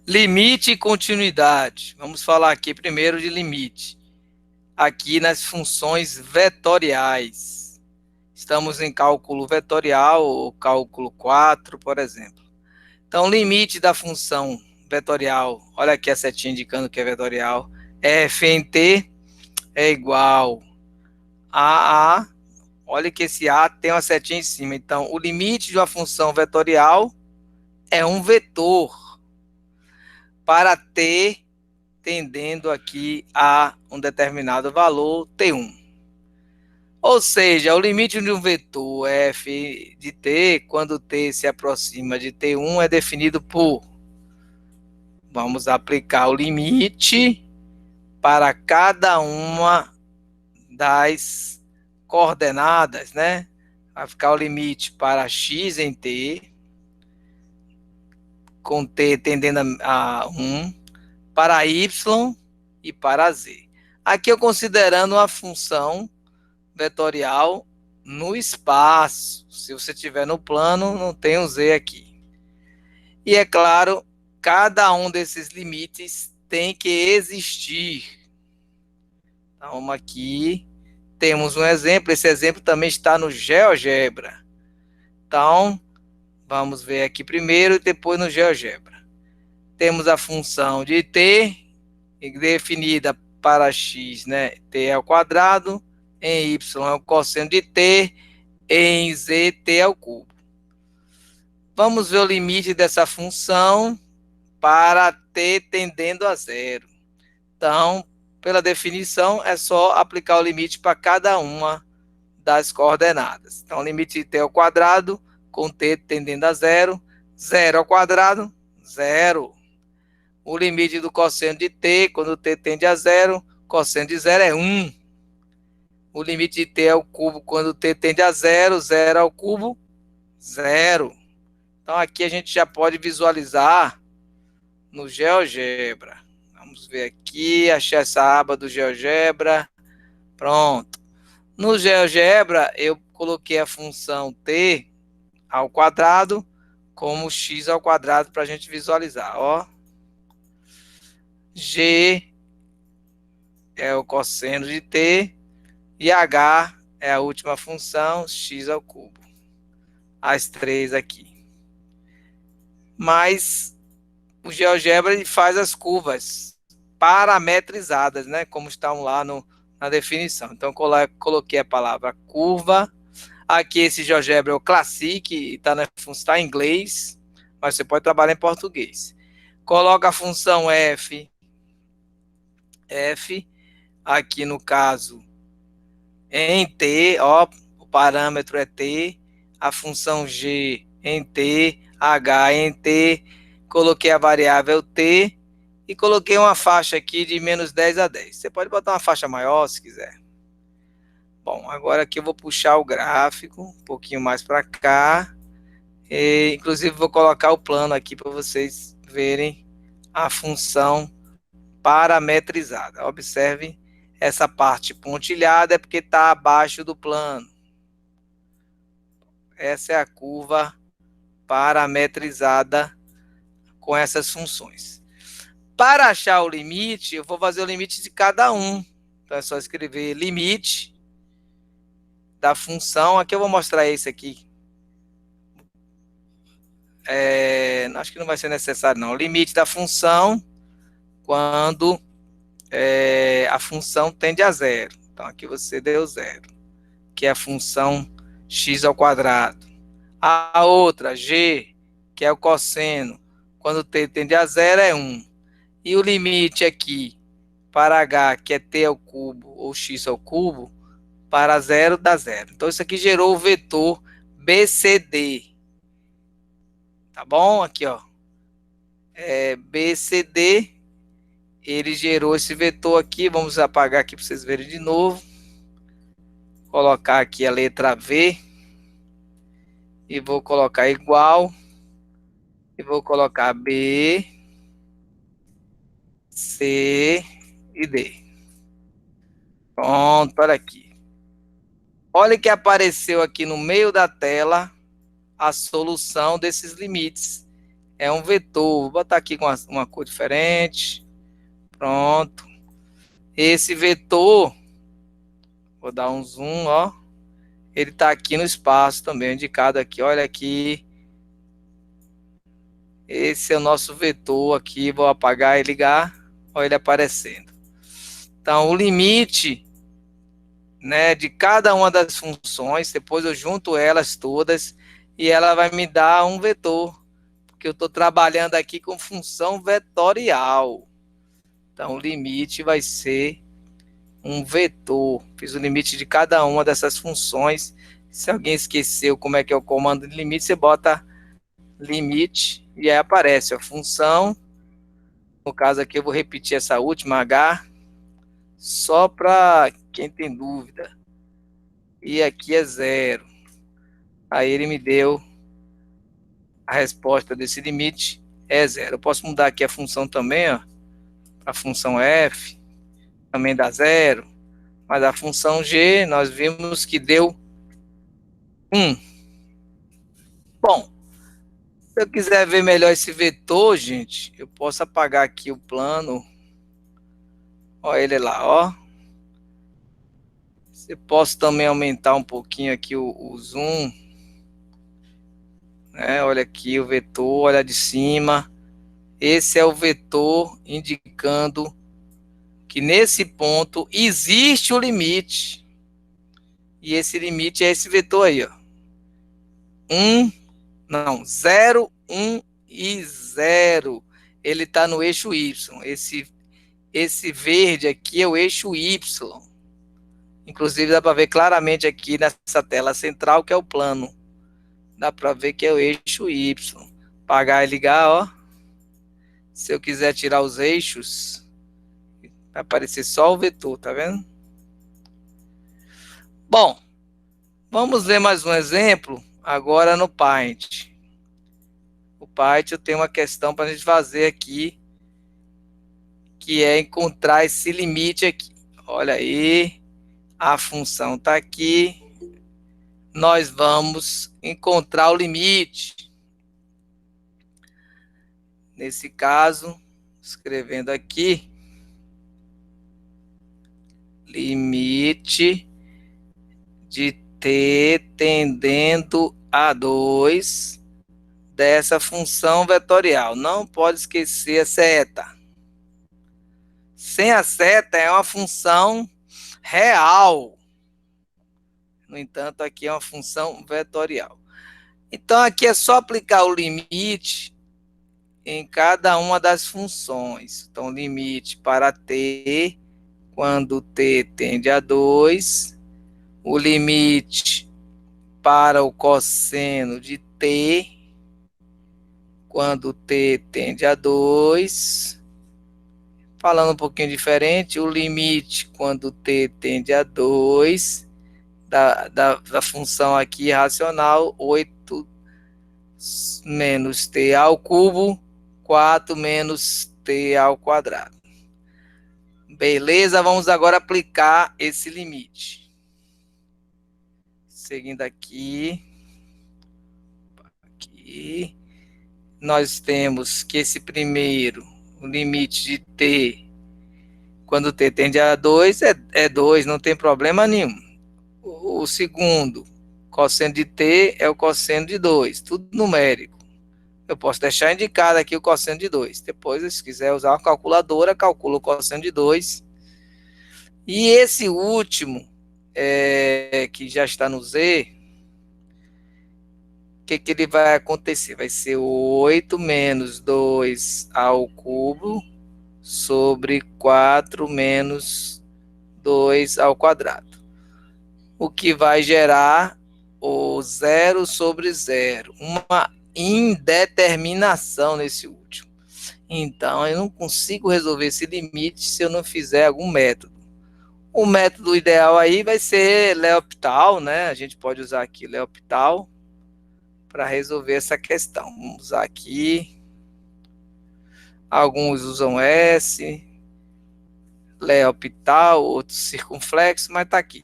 Limite e continuidade. Vamos falar aqui primeiro de limite. Aqui nas funções vetoriais. Estamos em cálculo vetorial, ou cálculo 4, por exemplo. Então, limite da função vetorial, olha aqui a setinha indicando que é vetorial, f em t é igual a, olha que esse a tem uma setinha em cima. Então, o limite de uma função vetorial é um vetor para t tendendo aqui a um determinado valor, T1. Ou seja, o limite de um vetor f de t, quando t se aproxima de T1, é definido por... Vamos aplicar o limite para cada uma das coordenadas, né? Vai ficar o limite para x em t, com t tendendo a 1, para y e para z. Aqui eu considerando uma função vetorial no espaço. Se você tiver no plano, não tem um z aqui. E é claro, cada um desses limites tem que existir. Então, aqui temos um exemplo. Esse exemplo também está no GeoGebra. Então, vamos ver aqui primeiro e depois no GeoGebra. Temos a função de t, definida para x, né? T ao quadrado, em y é o cosseno de t, em z, t ao cubo. Vamos ver o limite dessa função para t tendendo a zero. Então, pela definição, é só aplicar o limite para cada uma das coordenadas. Então, limite de t ao quadrado, com t tendendo a zero, zero ao quadrado, zero. O limite do cosseno de t, quando t tende a zero, cosseno de zero é 1. O limite de t ao cubo, quando t tende a zero, zero ao cubo, zero. Então, aqui a gente já pode visualizar no GeoGebra. Vamos ver aqui, achei essa aba do GeoGebra. Pronto. No GeoGebra, eu coloquei a função t ao quadrado como x ao quadrado para a gente visualizar. Ó. G é o cosseno de t e h é a última função, x ao cubo. As três aqui. Mas o GeoGebra ele faz as curvas parametrizadas, né? Como estão lá na definição. Então, coloquei a palavra curva. Aqui esse GeoGebra é o Classic, está em inglês, mas você pode trabalhar em português. Coloca a função f, aqui no caso, em t, ó, o parâmetro é t, a função g em t, h em t, coloquei a variável t e coloquei uma faixa aqui de menos 10 a 10. Você pode botar uma faixa maior se quiser. Bom, agora aqui eu vou puxar o gráfico um pouquinho mais para cá. E, inclusive, vou colocar o plano aqui para vocês verem a função parametrizada. Observe essa parte pontilhada, é porque está abaixo do plano. Essa é a curva parametrizada com essas funções. Para achar o limite, eu vou fazer o limite de cada um. Então, é só escrever limite da função. Aqui eu vou mostrar esse aqui. Acho que não vai ser necessário, não. O limite da função quando a função tende a zero. Então, aqui você deu zero, que é a função x ao quadrado. A outra, g, que é o cosseno, quando t tende a zero, é 1. E o limite aqui, para h, que é t ao cubo, ou x ao cubo, para zero, dá zero. Então, isso aqui gerou o vetor BCD. Tá bom? Aqui, ó. BCD, ele gerou esse vetor aqui. Vamos apagar aqui para vocês verem de novo. Colocar aqui a letra V. E vou colocar igual. E vou colocar B, C e D. Pronto, olha aqui. Olha que apareceu aqui no meio da tela a solução desses limites. é um vetor. Vou botar aqui com uma cor diferente. Pronto. Esse vetor, vou dar um zoom, ó. Ele está aqui no espaço também, indicado aqui. Olha aqui. Esse é o nosso vetor aqui. Vou apagar e ligar. Olha ele aparecendo. Então, o limite, né, de cada uma das funções, depois eu junto elas todas e ela vai me dar um vetor, porque eu estou trabalhando aqui com função vetorial. Então, o limite vai ser um vetor. Fiz o limite de cada uma dessas funções. Se alguém esqueceu como é que é o comando de limite, você bota limite e aí aparece a função. No caso aqui, eu vou repetir essa última H, só para quem tem dúvida. E aqui é 0. Aí ele me deu a resposta desse limite é 0. Eu posso mudar aqui a função também, ó, a função f, também dá 0. Mas a função g, nós vimos que deu 1. Bom, se eu quiser ver melhor esse vetor, gente, eu posso apagar aqui o plano. Olha ele lá, ó. Eu posso também aumentar um pouquinho aqui o zoom. Né? Olha aqui o vetor, olha de cima. Esse é o vetor indicando que nesse ponto existe o limite. E esse limite é esse vetor aí, ó. 0, 1 e 0. Ele está no eixo Y. Esse verde aqui é o eixo Y. Inclusive dá para ver claramente aqui nessa tela central que é o plano. Dá para ver que é o eixo Y. Apagar e ligar, ó. Se eu quiser tirar os eixos, vai aparecer só o vetor, tá vendo? Bom, vamos ver mais um exemplo agora no Paint. O Paint eu tenho uma questão para a gente fazer aqui, que é encontrar esse limite aqui. Olha aí, a função está aqui. Nós vamos encontrar o limite. Nesse caso, escrevendo aqui, limite de t tendendo a 2 dessa função vetorial. Não pode esquecer a seta. Sem a seta é uma função real. No entanto, aqui é uma função vetorial. Então, aqui é só aplicar o limite em cada uma das funções. Então, limite para t, quando t tende a 2. O limite para o cosseno de t, quando t tende a 2. Falando um pouquinho diferente, o limite quando t tende a 2 da função aqui racional, 8 menos t ao cubo, 4 menos t ao quadrado. Beleza, vamos agora aplicar esse limite. Seguindo aqui, nós temos que esse primeiro, o limite de t, quando t tende a 2, é 2, não tem problema nenhum. O segundo, cosseno de t é o cosseno de 2, tudo numérico. Eu posso deixar indicado aqui o cosseno de 2. Depois, se quiser usar a calculadora, calcula o cosseno de 2. E esse último, que já está no z, o que ele vai acontecer? Vai ser 8 menos 2 ao cubo sobre 4 menos 2 ao quadrado. O que vai gerar o 0 sobre 0. Uma indeterminação nesse último. Então, eu não consigo resolver esse limite se eu não fizer algum método. O método ideal aí vai ser L'Hopital, né? A gente pode usar aqui L'Hopital para resolver essa questão. Vamos usar aqui. Alguns usam S, L'Hopital, outros circunflexo, mas está aqui.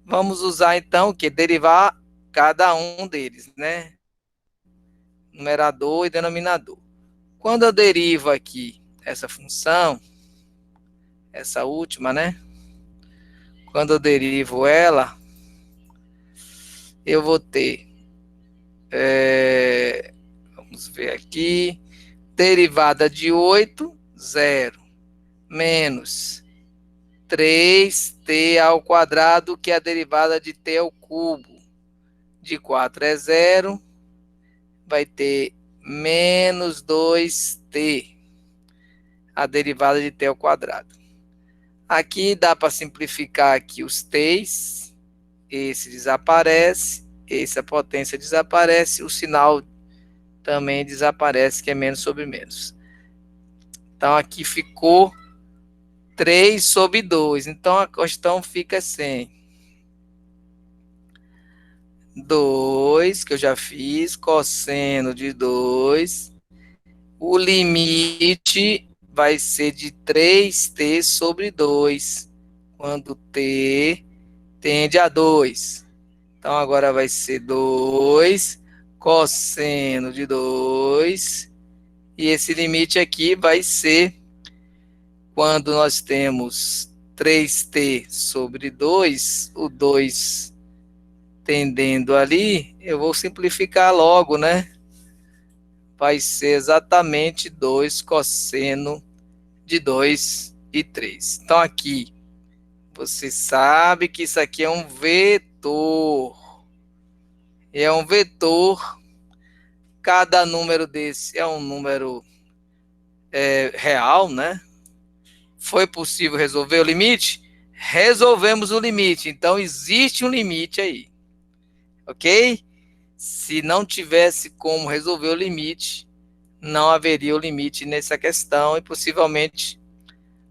Vamos usar então o que? Derivar cada um deles, né? numerador e denominador. Quando eu derivo aqui essa função, essa última, né? Quando eu derivo ela, eu vou ter, vamos ver aqui, derivada de 8, 0, menos 3t ao quadrado, que é a derivada de t ao cubo. De 4 é 0, vai ter menos 2t, a derivada de t ao quadrado. Aqui dá para simplificar aqui os t's, esse desaparece, essa potência desaparece, o sinal também desaparece, que é menos sobre menos. Então aqui ficou 3 sobre 2, então a questão fica sem 2, que eu já fiz, cosseno de 2, o limite vai ser de 3t sobre 2, quando t tende a 2. Então, agora vai ser 2 cosseno de 2. E esse limite aqui vai ser, quando nós temos 3t sobre 2, o 2 tendendo ali, eu vou simplificar logo, né? Vai ser exatamente 2 cosseno de 2 e 3. Então, aqui, você sabe que isso aqui é um vetor. É um vetor. Cada número desse é um número real, né? Foi possível resolver o limite? Resolvemos o limite. Então, existe um limite aí. Ok? Se não tivesse como resolver o limite, não haveria o limite nessa questão e possivelmente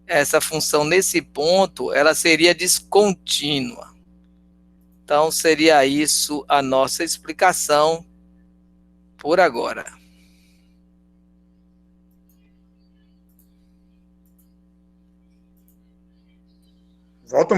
essa função nesse ponto, ela seria descontínua. Então, seria isso a nossa explicação por agora. Volta